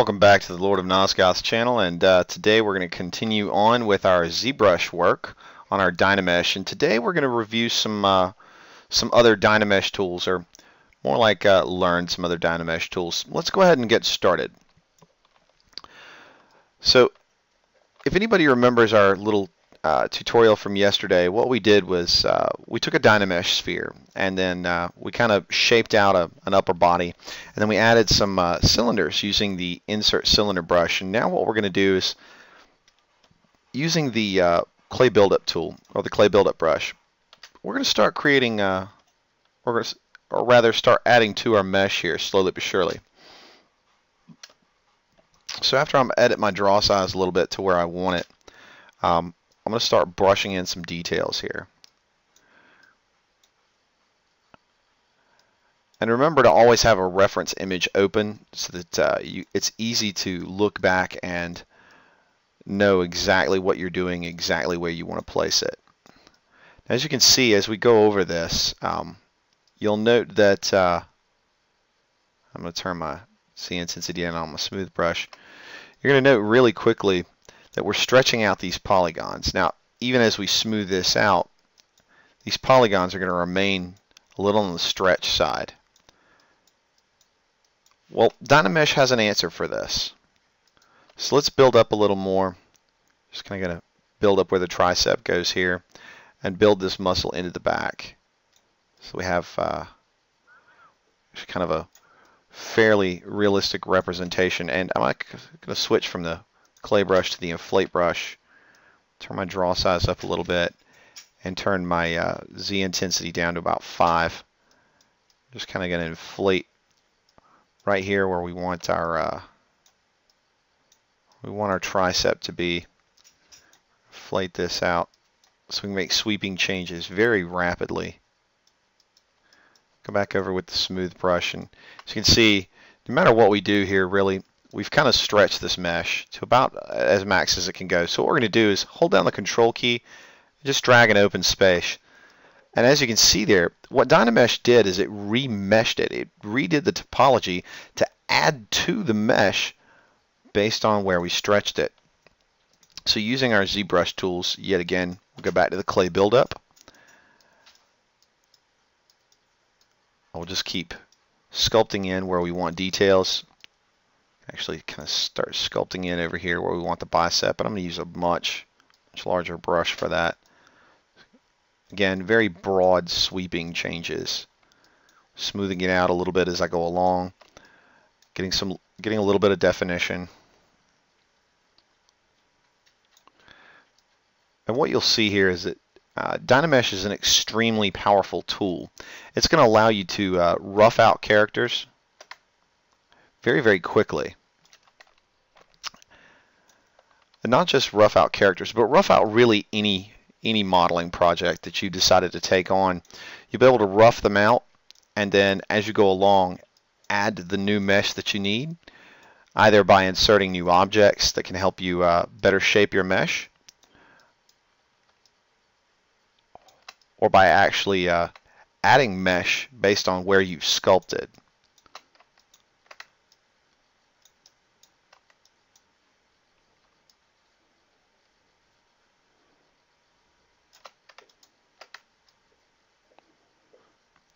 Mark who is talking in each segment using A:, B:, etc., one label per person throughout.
A: Welcome back to the Lord of Nosgoth's channel, and today we're going to continue on with our ZBrush work on our Dynamesh, and today we're going to review some other Dynamesh tools, or more like learn some other Dynamesh tools. Let's go ahead and get started. So if anybody remembers our little tutorial from yesterday, what we did was we took a Dynamesh sphere and then we kind of shaped out an upper body, and then we added some cylinders using the insert cylinder brush. And now what we're going to do is, using the clay buildup tool, or the clay buildup brush, we're going to start creating or rather start adding to our mesh here slowly but surely. So after I'm edit my draw size a little bit to where I want it, I'm going to start brushing in some details here. And remember to always have a reference image open so that it's easy to look back and know exactly what you're doing, exactly where you want to place it. As you can see, as we go over this, you'll note that I'm going to turn my C intensity in on my smooth brush. You're going to note really quickly that we're stretching out these polygons. Now, even as we smooth this out, these polygons are going to remain a little on the stretch side. Well, Dynamesh has an answer for this. So let's build up a little more. Just kind of going to build up where the tricep goes here and build this muscle into the back. So we have kind of a fairly realistic representation. And I'm going to switch from the clay brush to the inflate brush, turn my draw size up a little bit, and turn my Z intensity down to about 5. Just kind of going to inflate right here where we want our tricep to be. Inflate this out so we can make sweeping changes very rapidly. Go back over with the smooth brush, and as you can see, no matter what we do here, really, we've kind of stretched this mesh to about as max as it can go. So what we're going to do is hold down the control key and just drag an open space. And as you can see there, what Dynamesh did is it remeshed it. It redid the topology to add to the mesh based on where we stretched it. So using our ZBrush tools, yet again, we'll go back to the clay buildup. We'll just keep sculpting in where we want details. Actually kind of start sculpting in over here where we want the bicep, and I'm going to use a much larger brush for that. Again, very broad sweeping changes, smoothing it out a little bit as I go along, getting a little bit of definition. And what you'll see here is that Dynamesh is an extremely powerful tool. It's going to allow you to rough out characters very quickly. And not just rough out characters, but rough out really any modeling project that you decided to take on. You'll be able to rough them out, and then as you go along, add the new mesh that you need, either by inserting new objects that can help you better shape your mesh, or by actually adding mesh based on where you've sculpted.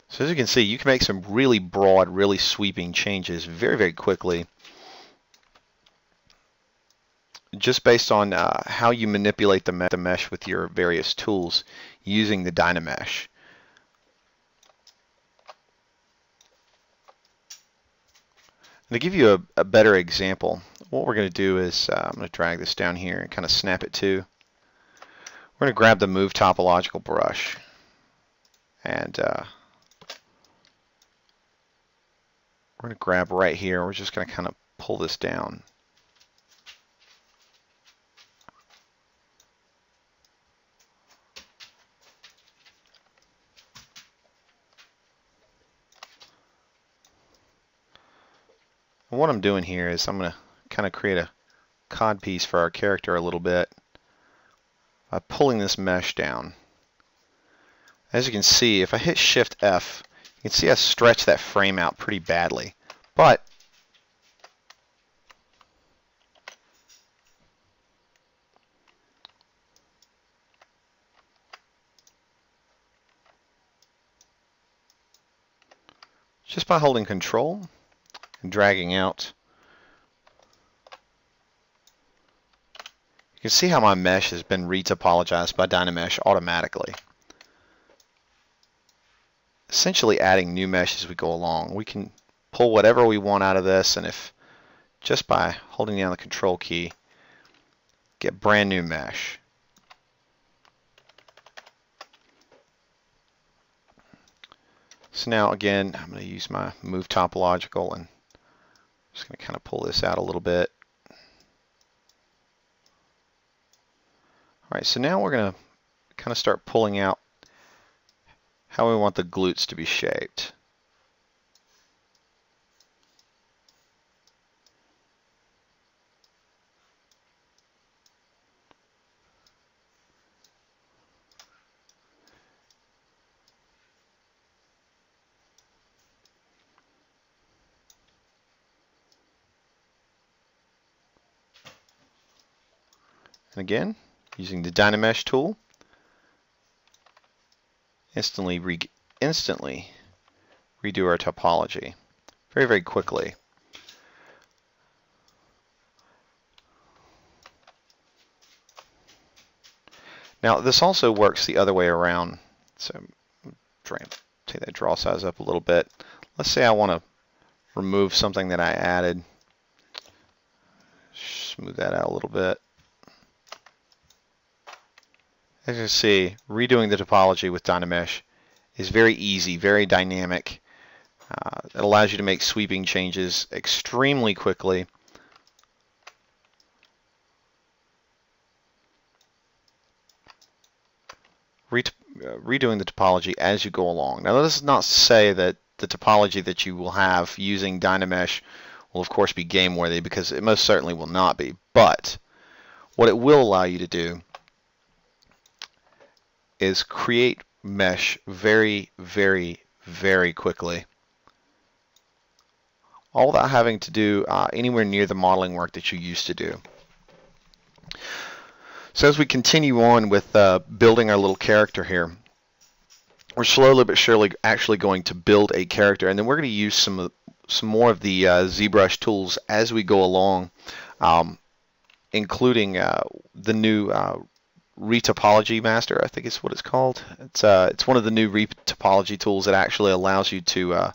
A: So as you can see, you can make some really broad, really sweeping changes very quickly, just based on how you manipulate the mesh with your various tools using the Dynamesh. And to give you a better example, what we're going to do is I'm going to drag this down here and kind of snap it to. We're going to grab the Move Topological brush, and we're going to grab right here. We're just going to kind of pull this down. And what I'm doing here is I'm going to kind of create a cod piece for our character a little bit by pulling this mesh down. As you can see, if I hit Shift F, you can see I stretch that frame out pretty badly. But just by holding Control and dragging out. You can see how my mesh has been retopologized by Dynamesh automatically. Essentially adding new mesh as we go along. We can pull whatever we want out of this, and if just by holding down the Control key, get brand new mesh. So now again, I'm going to use my move topological and just going to kind of pull this out a little bit. Alright, so now we're going to kind of start pulling out how we want the glutes to be shaped. And again, using the Dynamesh tool, instantly redo our topology very, very quickly. Now this also works the other way around. So take that draw size up a little bit. Let's say I want to remove something that I added. Smooth that out a little bit. As you can see, redoing the topology with Dynamesh is very easy, very dynamic. It allows you to make sweeping changes extremely quickly. Redoing the topology as you go along. Now, this is not to say that the topology that you will have using Dynamesh will, of course, be game worthy, because it most certainly will not be. But what it will allow you to do is create mesh very, very, very quickly, all without having to do anywhere near the modeling work that you used to do. So as we continue on with building our little character here, we're slowly but surely actually going to build a character, and then we're going to use some more of the ZBrush tools as we go along, including the new Retopology Master, I think is what it's called. It's one of the new retopology tools that actually allows you to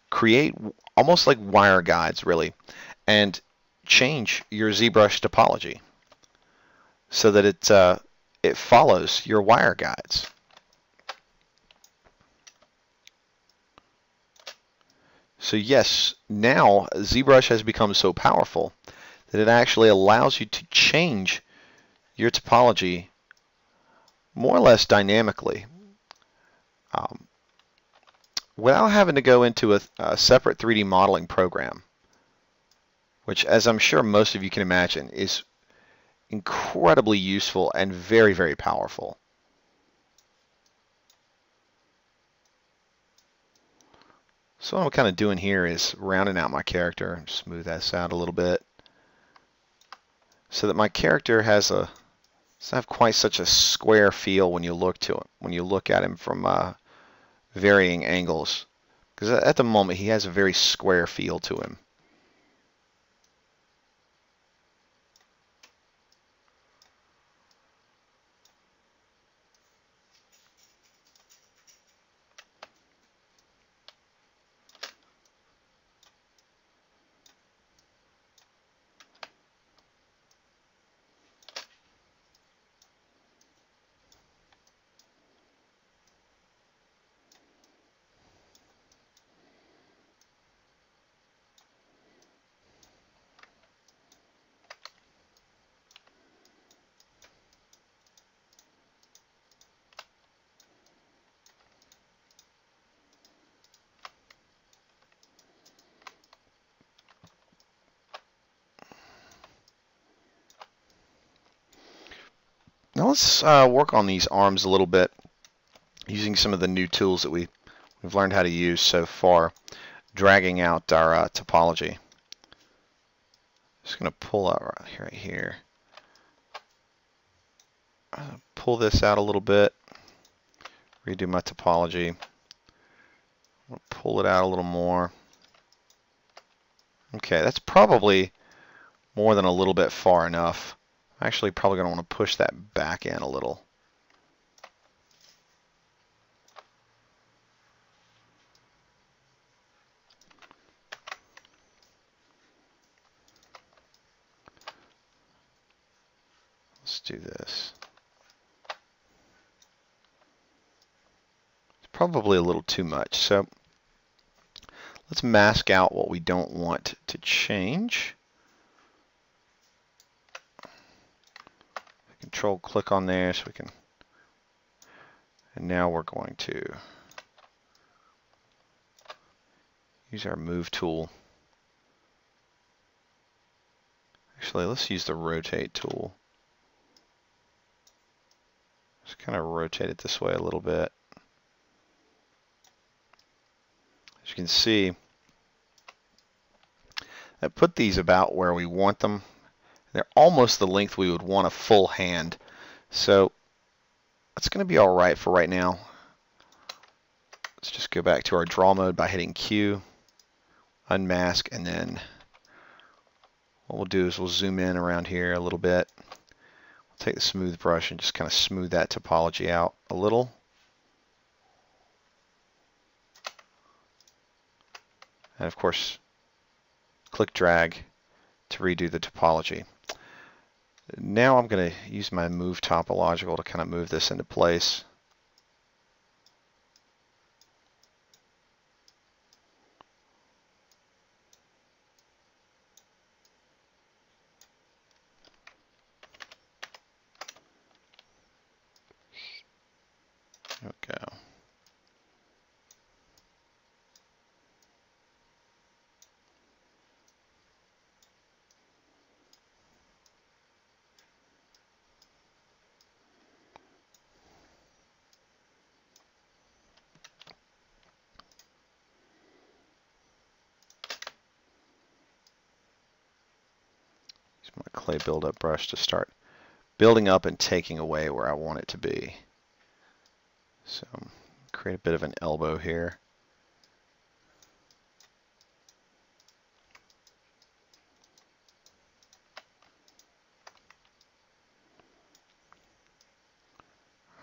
A: create almost like wire guides, really, and change your ZBrush topology so that it follows your wire guides. So yes, now ZBrush has become so powerful that it actually allows you to change your topology more or less dynamically, without having to go into a separate 3D modeling program, which, as I'm sure most of you can imagine, is incredibly useful and very, very powerful. So what I'm kind of doing here is rounding out my character, smooth this out a little bit, so that my character doesn't have quite such a square feel when you look at him from varying angles, because at the moment he has a very square feel to him. Now let's work on these arms a little bit using some of the new tools that we've learned how to use so far, dragging out our topology. Just going to pull out right here. Pull this out a little bit, redo my topology. I'll pull it out a little more. Okay, that's probably more than a little bit far enough. I'm actually probably going to want to push that back in a little. Let's do this. It's probably a little too much, so let's mask out what we don't want to change. Control click on there so we can, and now we're going to use our move tool. Actually, let's use the rotate tool. Just kind of rotate it this way a little bit. As you can see, I put these about where we want them. They're almost the length we would want a full hand. So that's going to be all right for right now. Let's just go back to our draw mode by hitting Q, unmask, and then what we'll do is we'll zoom in around here a little bit. We'll take the smooth brush and just kind of smooth that topology out a little. And of course, click drag to redo the topology. Now I'm going to use my move topological to kind of move this into place. There we go. Use my clay buildup brush to start building up and taking away where I want it to be. So create a bit of an elbow here.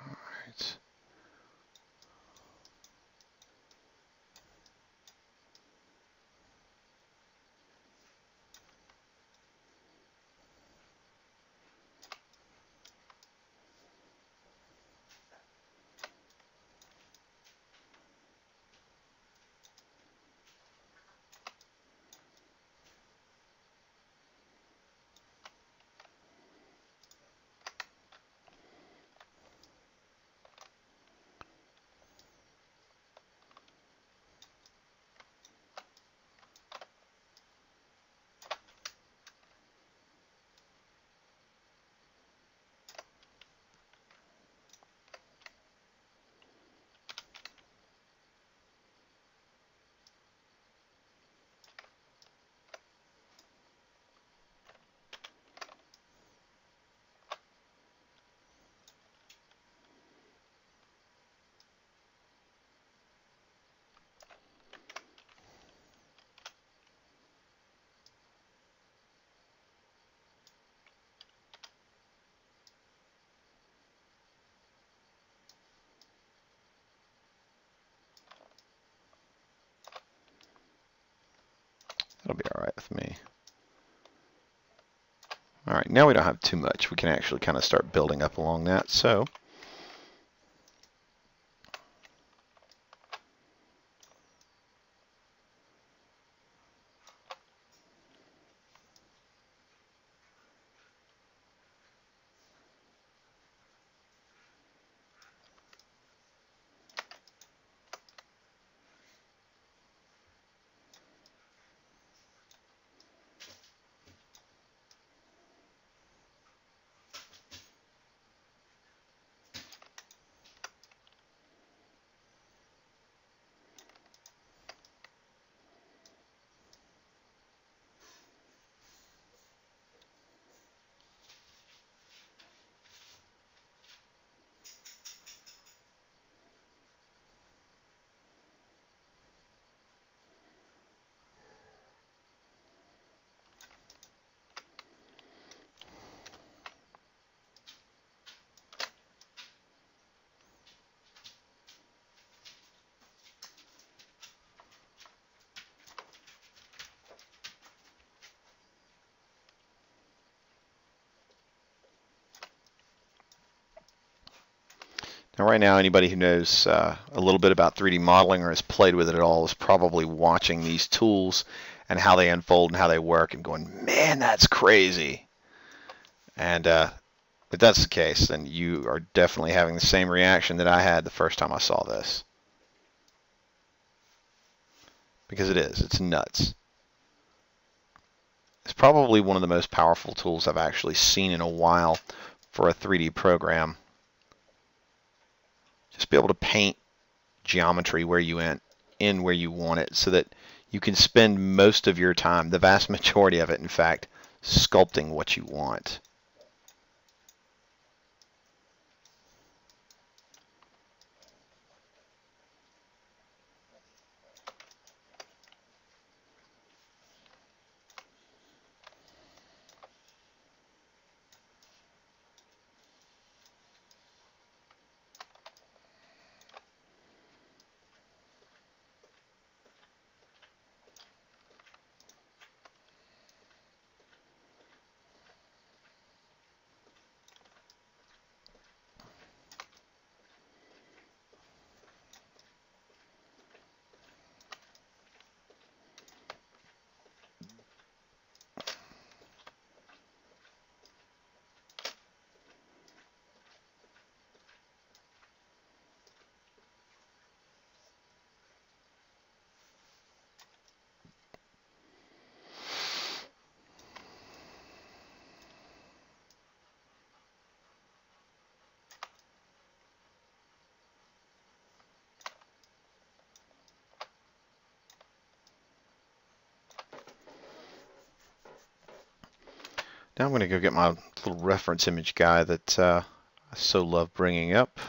A: All right. That'll be all right with me. All right, now we don't have too much. We can actually kind of start building up along that. So Now right now, anybody who knows a little bit about 3D modeling or has played with it at all is probably watching these tools and how they unfold and how they work and going, man, that's crazy. And if that's the case, then you are definitely having the same reaction that I had the first time I saw this. Because it is. It's nuts. It's probably one of the most powerful tools I've actually seen in a while for a 3D program. Just be able to paint geometry where you in where you want it so that you can spend most of your time, the vast majority of it, in fact, sculpting what you want. Now I'm going to go get my little reference image guy that I so love bringing up.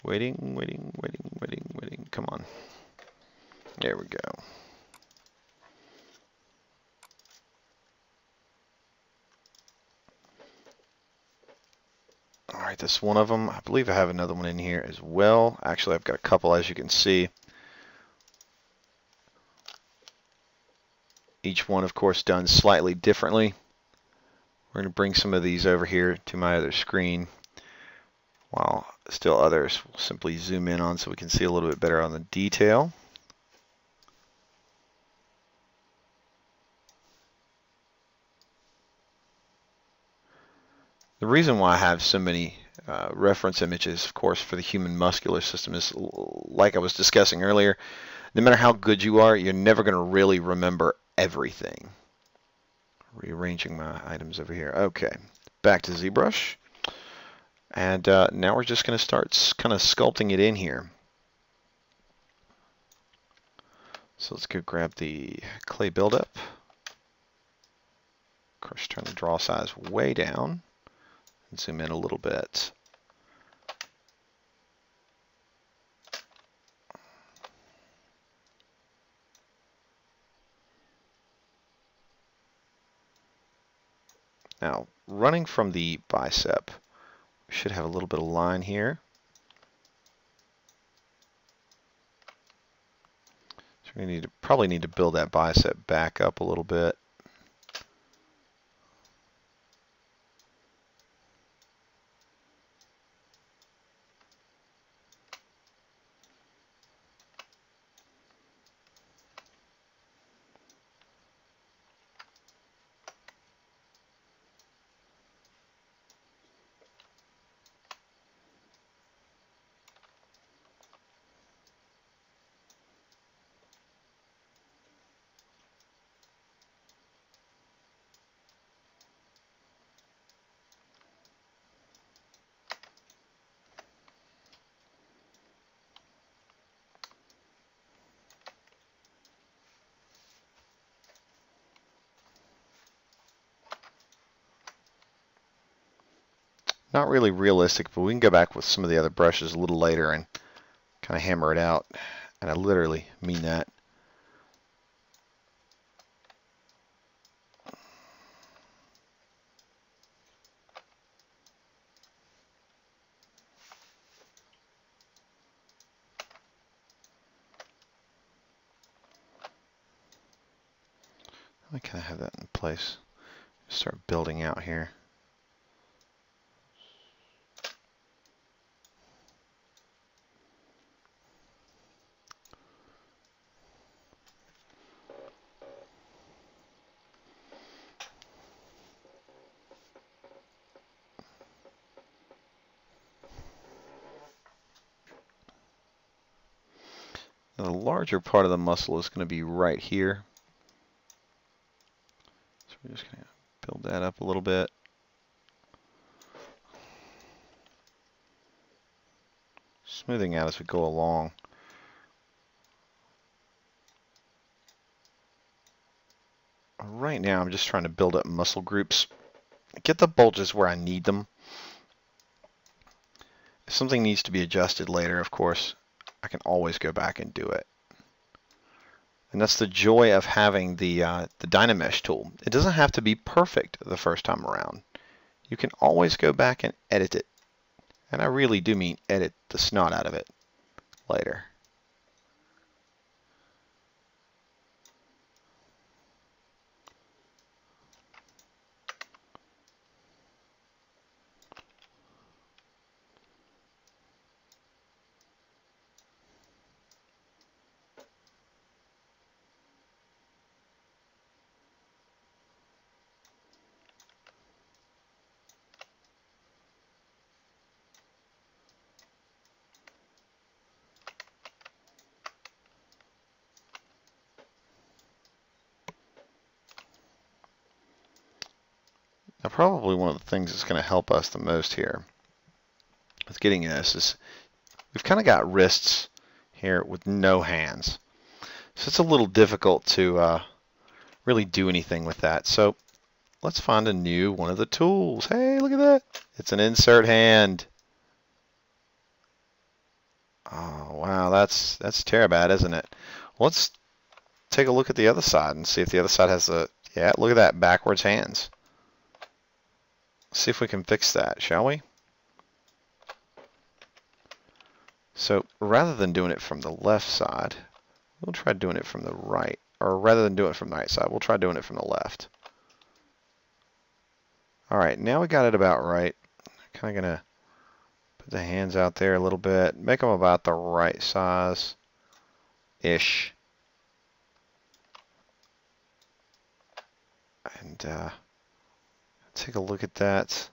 A: Waiting. Come on. There we go. All right, that's one of them. I believe I have another one in here as well. Actually, I've got a couple, as you can see. Each one, of course, done slightly differently. We're going to bring some of these over here to my other screen, while still others we'll simply zoom in on so we can see a little bit better on the detail. The reason why I have so many reference images, of course, for the human muscular system is, like I was discussing earlier, no matter how good you are, you're never going to really remember everything. Rearranging my items over here. Okay, back to ZBrush. And now we're just going to start kind of sculpting it in here. So let's go grab the clay buildup. Of course, turn the draw size way down and zoom in a little bit. Now, running from the bicep, we should have a little bit of line here. So we probably need to build that bicep back up a little bit. Not really realistic, but we can go back with some of the other brushes a little later and kind of hammer it out. And I literally mean that. I kind of have that in place. Start building out here. Now, the larger part of the muscle is going to be right here. So we're just going to build that up a little bit. Smoothing out as we go along. Right now I'm just trying to build up muscle groups. Get the bulges where I need them. If something needs to be adjusted later, of course, I can always go back and do it. And that's the joy of having the Dynamesh tool. It doesn't have to be perfect the first time around. You can always go back and edit it. And I really do mean edit the snot out of it later. Now, probably one of the things that's going to help us the most here with getting this is we've kind of got wrists here with no hands. So it's a little difficult to really do anything with that. So let's find a new one of the tools. Hey, look at that. It's an insert hand. Oh, wow, that's terrible, isn't it? Let's take a look at the other side and see if the other side has a, yeah, look at that, backwards hands. See if we can fix that, shall we? So rather than doing it from the left side, we'll try doing it from the right. Or rather than doing it from the right side, we'll try doing it from the left. Alright, now we got it about right. Kind of going to put the hands out there a little bit. Make them about the right size-ish. And take a look at that.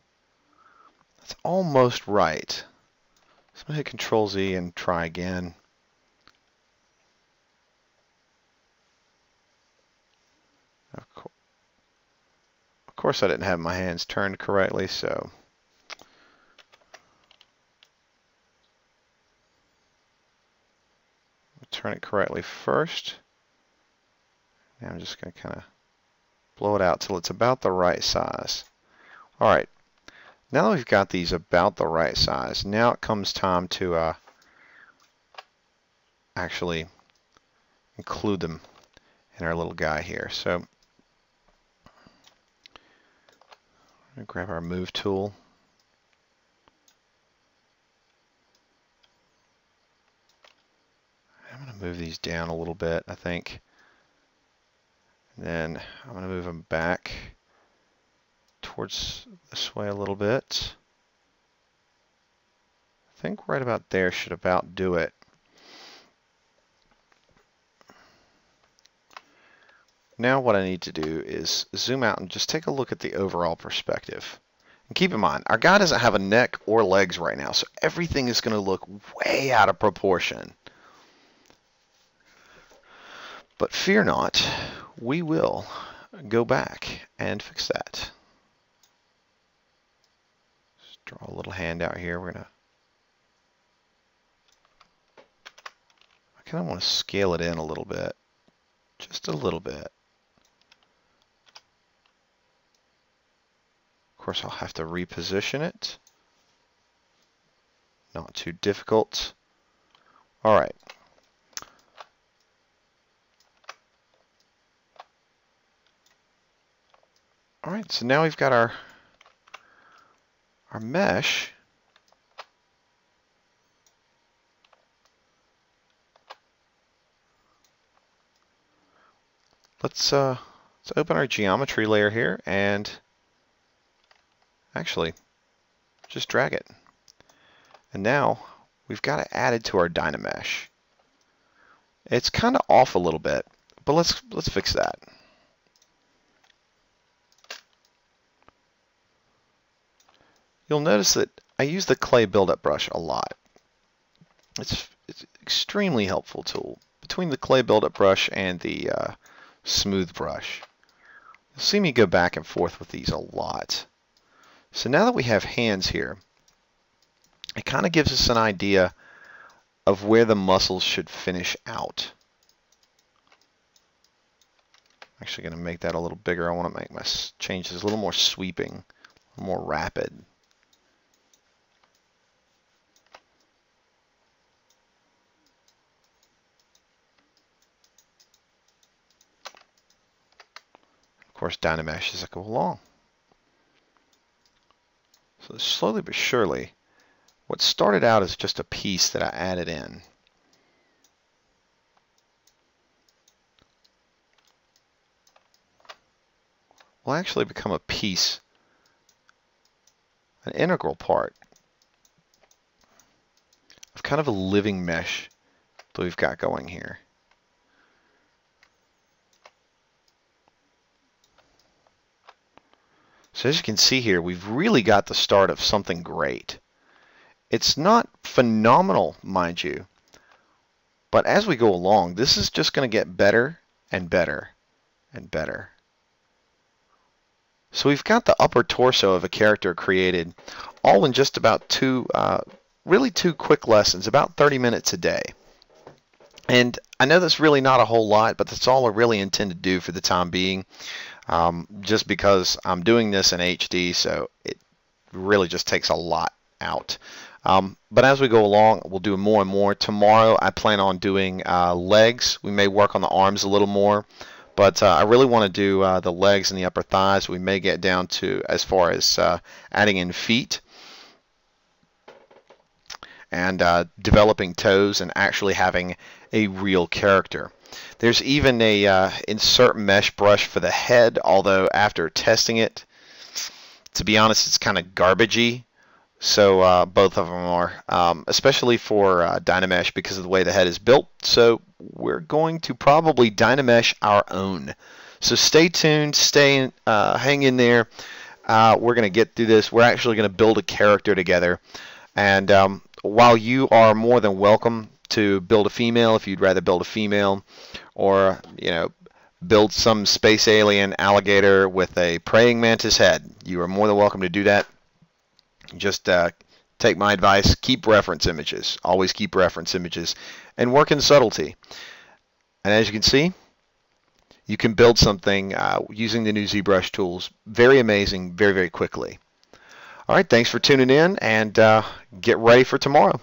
A: That's almost right. So I'm going to hit Control-Z and try again. Of course I didn't have my hands turned correctly, so I'll turn it correctly first. Now I'm just going to kind of blow it out till it's about the right size. Alright, now that we've got these about the right size, now it comes time to actually include them in our little guy here. So I'm going to grab our move tool. I'm going to move these down a little bit, I think. And then I'm going to move them back towards this way a little bit. I think right about there should about do it. Now what I need to do is zoom out and just take a look at the overall perspective. And keep in mind, our guy doesn't have a neck or legs right now, so everything is going to look way out of proportion. But fear not, we will go back and fix that. Just draw a little hand out here. I kind of want to scale it in a little bit, just a little bit. Of course, I'll have to reposition it. Not too difficult. All right. All right, so now we've got our mesh. Let's open our geometry layer here and actually just drag it. And now we've got it added to our Dynamesh. It's kind of off a little bit, but let's fix that. You'll notice that I use the clay buildup brush a lot. It's an extremely helpful tool. between the clay buildup brush and the smooth brush. You'll see me go back and forth with these a lot. So now that we have hands here, it kind of gives us an idea of where the muscles should finish out. I'm actually going to make that a little bigger. I want to make my changes a little more sweeping, a little more rapid. Of course, Dynamesh as I go along. So slowly but surely, what started out as just a piece that I added in will actually become a piece, an integral part of kind of a living mesh that we've got going here. So as you can see here, we've really got the start of something great. It's not phenomenal, mind you, but as we go along, this is just going to get better and better and better. So we've got the upper torso of a character created, all in just about really two quick lessons, about 30 minutes a day. And I know that's really not a whole lot, but that's all I really intend to do for the time being. Just because I'm doing this in HD, so it really just takes a lot out. But as we go along, we'll do more and more. Tomorrow, I plan on doing legs. We may work on the arms a little more, but I really want to do the legs and the upper thighs. We may get down to as far as adding in feet and developing toes and actually having a real character. There's even a insert mesh brush for the head, although after testing it, to be honest, it's kind of garbagey. So both of them are, especially for Dynamesh because of the way the head is built. So we're going to probably Dynamesh our own. So stay tuned, hang in there. We're going to get through this. We're actually going to build a character together. And while you are more than welcome to build a female, if you'd rather build a female, or build some space alien alligator with a praying mantis head, you are more than welcome to do that. Just take my advice, keep reference images, always keep reference images, and work in subtlety. And as you can see, you can build something using the new ZBrush tools. Very amazing, very, very quickly. All right, thanks for tuning in, and get ready for tomorrow.